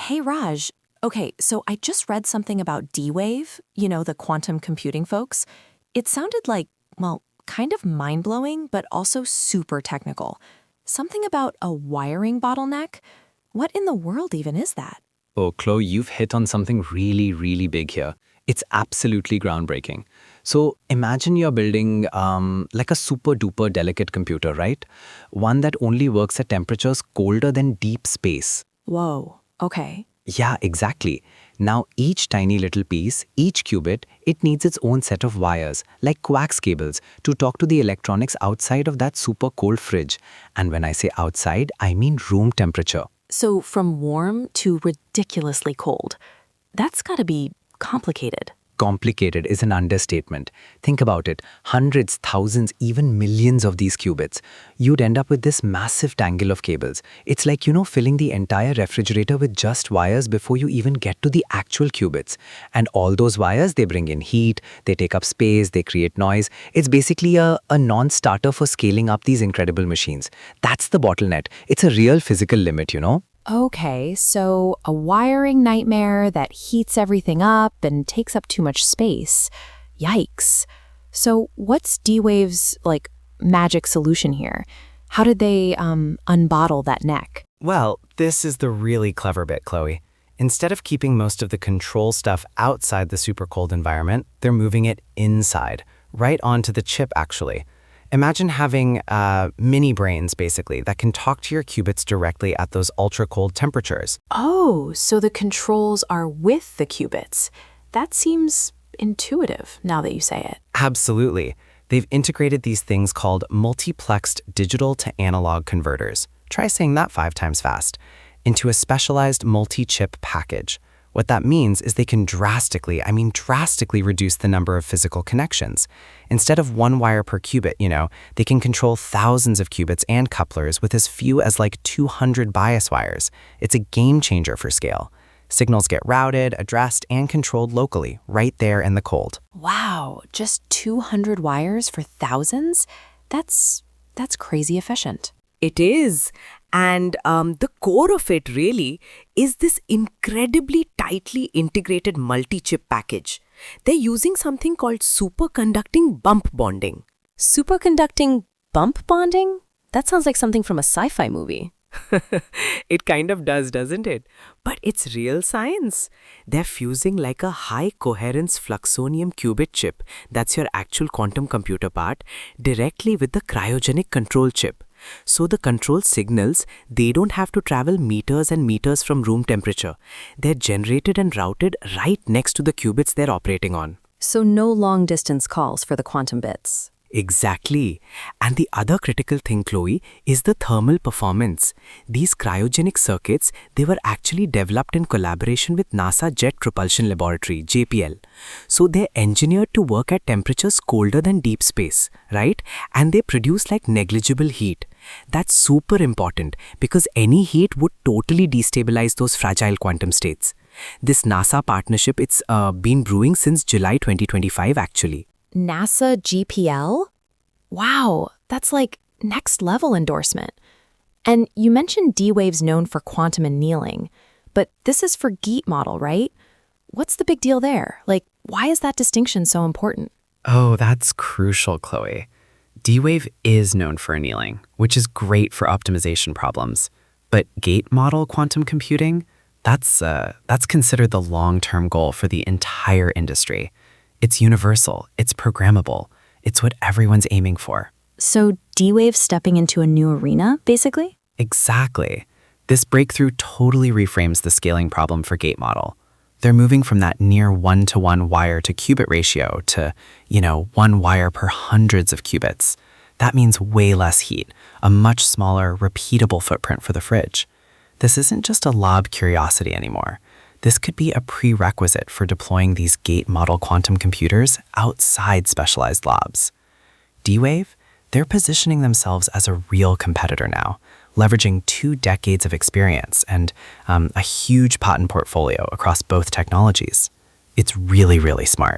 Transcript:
Hey, Raj. Okay, so I just read something about DWave, the quantum computing folks. It sounded like, well, kind of mind-blowing, but also super technical. Something about a wiring bottleneck? What in the world even is that? Oh, Chloe, you've hit on something really, really big here. It's absolutely groundbreaking. So imagine you're building like a super duper delicate computer, right? One that only works at temperatures colder than deep space. Whoa, okay. Yeah, exactly. Now each tiny little piece, each qubit, it needs its own set of wires, like coax cables, to talk to the electronics outside of that super cold fridge. And when I say outside, I mean room temperature. So from warm to ridiculously cold. That's gotta be complicated. Complicated is an understatement. Think about it. Hundreds, thousands, even millions of these qubits. You'd end up with this massive tangle of cables. It's like, filling the entire refrigerator with just wires before you even get to the actual qubits. And all those wires, they bring in heat, they take up space, they create noise. It's basically a non-starter for scaling up these incredible machines. That's the bottleneck. It's a real physical limit. Okay, so a wiring nightmare that heats everything up and takes up too much space. Yikes. So what's D-Wave's, magic solution here? How did they unbottle that neck? Well, this is the really clever bit, Chloe. Instead of keeping most of the control stuff outside the super cold environment, they're moving it inside, right onto the chip, actually. Imagine having mini brains, basically, that can talk to your qubits directly at those ultra-cold temperatures. Oh, so the controls are with the qubits. That seems intuitive now that you say it. Absolutely. They've integrated these things called multiplexed digital to analog converters. Try saying that 5 times fast. Into a specialized multi-chip package. What that means is they can drastically reduce the number of physical connections. Instead of 1 wire per qubit, they can control thousands of qubits and couplers with as few as 200 bias wires. It's a game changer for scale. Signals get routed, addressed, and controlled locally, right there in the cold. Wow, just 200 wires for thousands? That's crazy efficient. It is. And the core of it really is this incredibly tightly integrated multi-chip package. They're using something called superconducting bump bonding. Superconducting bump bonding? That sounds like something from a sci-fi movie. It kind of does, doesn't it? But it's real science. They're fusing like a high coherence fluxonium qubit chip, that's your actual quantum computer part, directly with the cryogenic control chip. So the control signals, they don't have to travel meters and meters from room temperature. They're generated and routed right next to the qubits they're operating on. So no long-distance calls for the quantum bits. Exactly. And the other critical thing, Chloe, is the thermal performance. These cryogenic circuits, they were actually developed in collaboration with NASA Jet Propulsion Laboratory, JPL. So they're engineered to work at temperatures colder than deep space, right? And they produce negligible heat. That's super important because any heat would totally destabilize those fragile quantum states. This NASA partnership, it's been brewing since July 2025 actually. NASA GPL? Wow, that's next level endorsement. And you mentioned D-Wave's known for quantum annealing, but this is for gate model, right? What's the big deal there? Why is that distinction so important? Oh, that's crucial, Chloe. D-Wave is known for annealing, which is great for optimization problems. But gate model quantum computing, that's considered the long-term goal for the entire industry. It's universal, it's programmable, it's what everyone's aiming for. So D-Wave's stepping into a new arena, basically? Exactly. This breakthrough totally reframes the scaling problem for gate model. They're moving from that near 1-to-1 wire to qubit ratio to, 1 wire per hundreds of qubits. That means way less heat, a much smaller, repeatable footprint for the fridge. This isn't just a lab curiosity anymore. This could be a prerequisite for deploying these gate model quantum computers outside specialized labs. D-Wave, they're positioning themselves as a real competitor now, leveraging 2 decades of experience and a huge patent portfolio across both technologies. It's really, really smart.